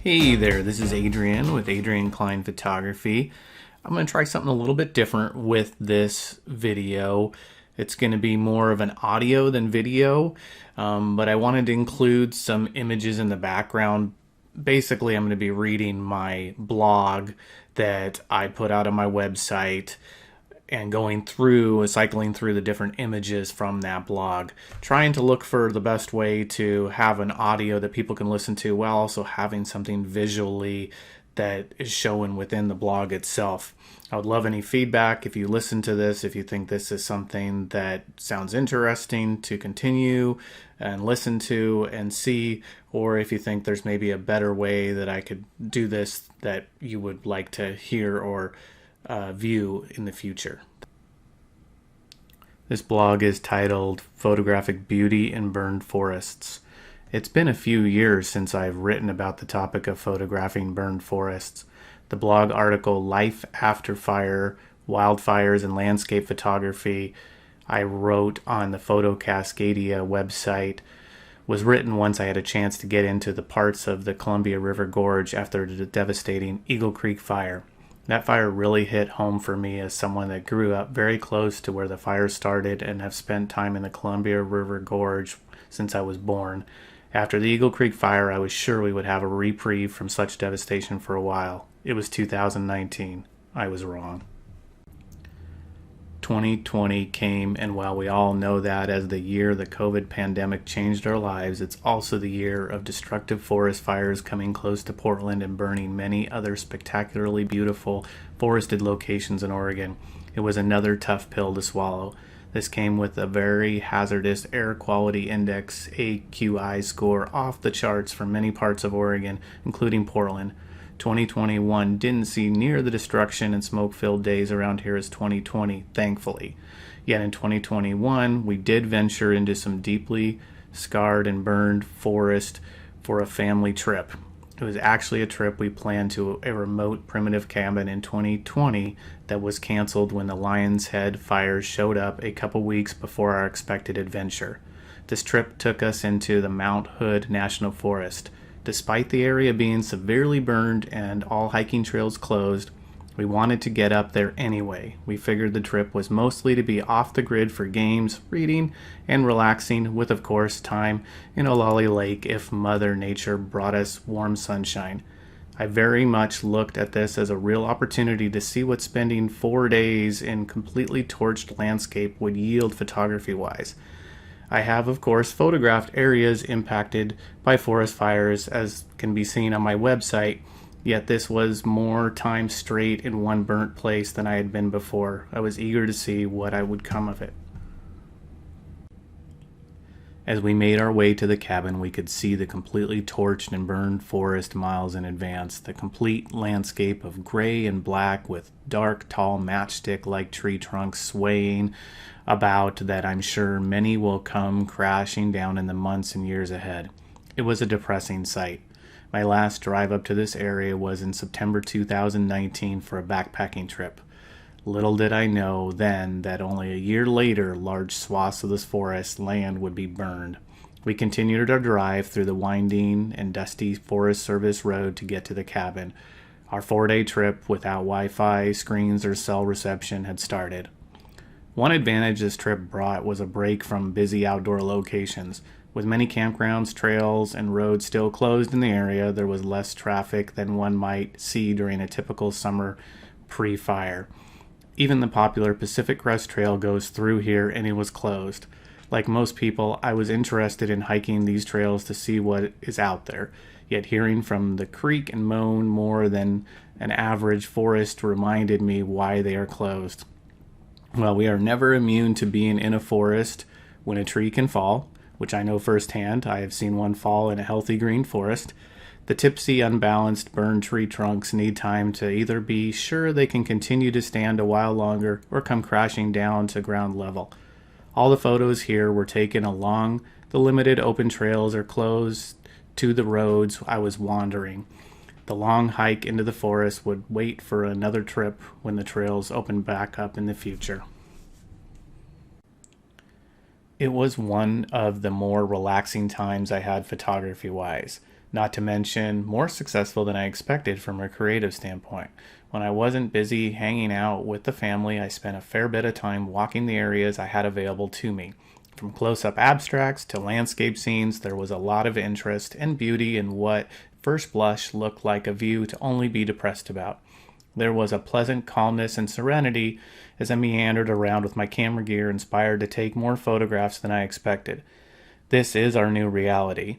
Hey there, this is Adrian with Adrian Klein Photography. I'm going to try something a little bit different with this video. It's going to be more of an audio than video, but I wanted to include some images in the background. Basically, I'm going to be reading my blog that I put out on my website and cycling through the different images from that blog, trying to look for the best way to have an audio that people can listen to while also having something visually that is shown within the blog itself. I would love any feedback if you listen to this, if you think this is something that sounds interesting to continue and listen to and see, or if you think there's maybe a better way that I could do this that you would like to hear or view in the future. This blog is titled Photographic Beauty in Burned Forests. It's been a few years since I've written about the topic of photographing burned forests. The blog article Life After Fire, Wildfires and Landscape Photography I wrote on the Photo Cascadia website was written once I had a chance to get into the parts of the Columbia River Gorge after the devastating Eagle Creek fire. That fire really hit home for me as someone that grew up very close to where the fire started and have spent time in the Columbia River Gorge since I was born. After the Eagle Creek fire, I was sure we would have a reprieve from such devastation for a while. It was 2019. I was wrong. 2020 came, and while we all know that as the year the COVID pandemic changed our lives, it's also the year of destructive forest fires coming close to Portland and burning many other spectacularly beautiful forested locations in Oregon. It was another tough pill to swallow. This came with a very hazardous air quality index AQI score off the charts for many parts of Oregon, including Portland. 2021 didn't see near the destruction and smoke-filled days around here as 2020, thankfully. Yet in 2021, we did venture into some deeply scarred and burned forest for a family trip. It was actually a trip we planned to a remote primitive cabin in 2020 that was canceled when the Lion's Head fires showed up a couple weeks before our expected adventure. This trip took us into the Mount Hood National Forest. Despite the area being severely burned and all hiking trails closed, we wanted to get up there anyway. We figured the trip was mostly to be off the grid for games, reading, and relaxing, with of course time in Olali Lake if Mother Nature brought us warm sunshine. I very much looked at this as a real opportunity to see what spending 4 days in completely torched landscape would yield photography-wise. I have, of course, photographed areas impacted by forest fires, as can be seen on my website, yet this was more time straight in one burnt place than I had been before. I was eager to see what would come of it. As we made our way to the cabin, we could see the completely torched and burned forest miles in advance, the complete landscape of gray and black with dark, tall matchstick-like tree trunks swaying about that I'm sure many will come crashing down in the months and years ahead. It was a depressing sight. My last drive up to this area was in September 2019 for a backpacking trip. Little did I know then that only a year later, large swaths of this forest land would be burned. We continued our drive through the winding and dusty Forest Service road to get to the cabin. Our 4-day trip without Wi-Fi, screens, or cell reception had started. One advantage this trip brought was a break from busy outdoor locations. With many campgrounds, trails, and roads still closed in the area, there was less traffic than one might see during a typical summer pre-fire. Even the popular Pacific Crest Trail goes through here, and it was closed. Like most people, I was interested in hiking these trails to see what is out there, yet hearing from the creak and moan more than an average forest reminded me why they are closed. Well, we are never immune to being in a forest when a tree can fall, which I know firsthand. I have seen one fall in a healthy green forest. The tipsy, unbalanced, burned tree trunks need time to either be sure they can continue to stand a while longer or come crashing down to ground level. All the photos here were taken along the limited open trails or close to the roads I was wandering. The long hike into the forest would wait for another trip when the trails opened back up in the future. It was one of the more relaxing times I had photography-wise. Not to mention, more successful than I expected from a creative standpoint. When I wasn't busy hanging out with the family, I spent a fair bit of time walking the areas I had available to me. From close-up abstracts to landscape scenes, there was a lot of interest and beauty in what first blush looked like a view to only be depressed about. There was a pleasant calmness and serenity as I meandered around with my camera gear, inspired to take more photographs than I expected. This is our new reality.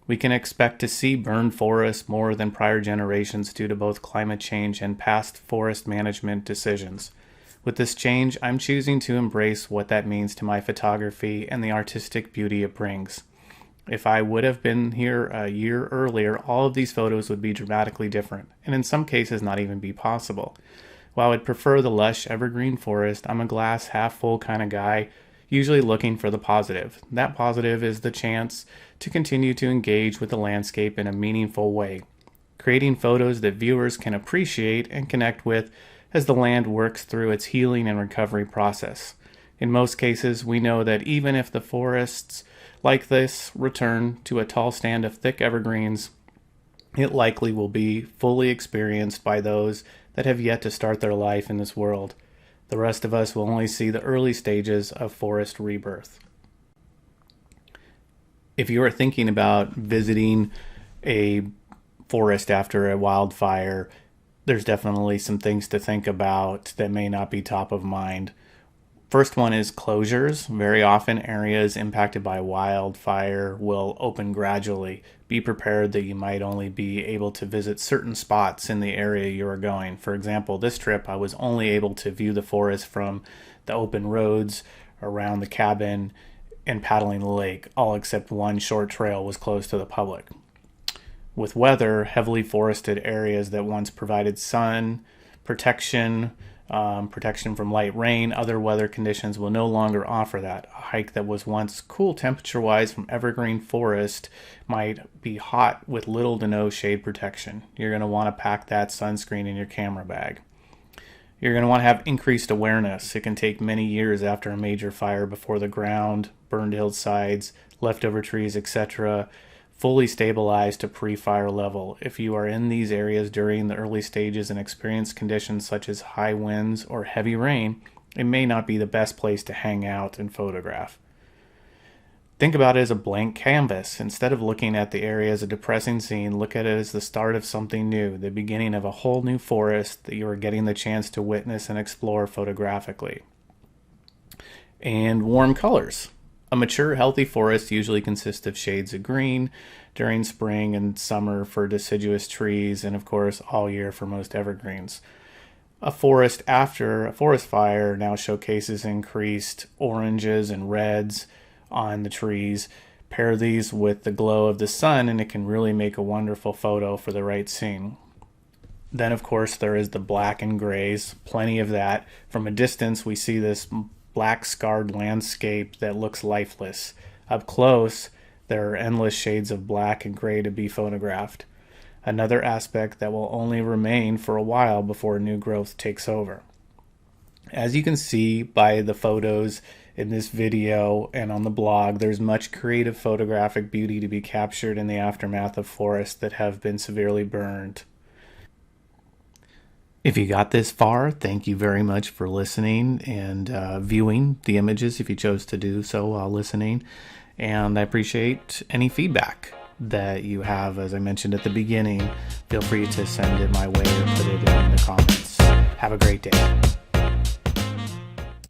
We can expect to see burned forests more than prior generations due to both climate change and past forest management decisions. With this change, I'm choosing to embrace what that means to my photography and the artistic beauty it brings. If I would have been here a year earlier, all of these photos would be dramatically different, and in some cases not even be possible. While I'd prefer the lush evergreen forest, I'm a glass half full kind of guy, usually looking for the positive. That positive is the chance to continue to engage with the landscape in a meaningful way, creating photos that viewers can appreciate and connect with as the land works through its healing and recovery process. In most cases, we know that even if the forests like this return to a tall stand of thick evergreens, it likely will be fully experienced by those that have yet to start their life in this world. The rest of us will only see the early stages of forest rebirth. If you are thinking about visiting a forest after a wildfire, there's definitely some things to think about that may not be top of mind. First one is closures. Very often areas impacted by wildfire will open gradually. Be prepared that you might only be able to visit certain spots in the area you are going. For example, this trip I was only able to view the forest from the open roads around the cabin and paddling the lake. All except one short trail was closed to the public. With weather, heavily forested areas that once provided sun, protection from light rain, other weather conditions will no longer offer that. A hike that was once cool temperature-wise from evergreen forest might be hot with little to no shade protection. You're going to want to pack that sunscreen in your camera bag. You're going to want to have increased awareness. It can take many years after a major fire before the ground, burned hillsides, leftover trees, etc., fully stabilized to pre-fire level. If you are in these areas during the early stages and experience conditions such as high winds or heavy rain, it may not be the best place to hang out and photograph. Think about it as a blank canvas. Instead of looking at the area as a depressing scene, look at it as the start of something new, the beginning of a whole new forest that you are getting the chance to witness and explore photographically. And warm colors. A mature, healthy forest usually consists of shades of green during spring and summer for deciduous trees, and of course all year for most evergreens. A forest after a forest fire now showcases increased oranges and reds on the trees. Pair these with the glow of the sun and it can really make a wonderful photo for the right scene. Then of course there is the black and grays, plenty of that. From a distance we see this black scarred landscape that looks lifeless. Up close, there are endless shades of black and gray to be photographed. Another aspect that will only remain for a while before new growth takes over. As you can see by the photos in this video and on the blog, there's much creative photographic beauty to be captured in the aftermath of forests that have been severely burned. If you got this far, thank you very much for listening and viewing the images if you chose to do so while listening. And I appreciate any feedback that you have. As I mentioned at the beginning, feel free to send it my way or put it in the comments. Have a great day.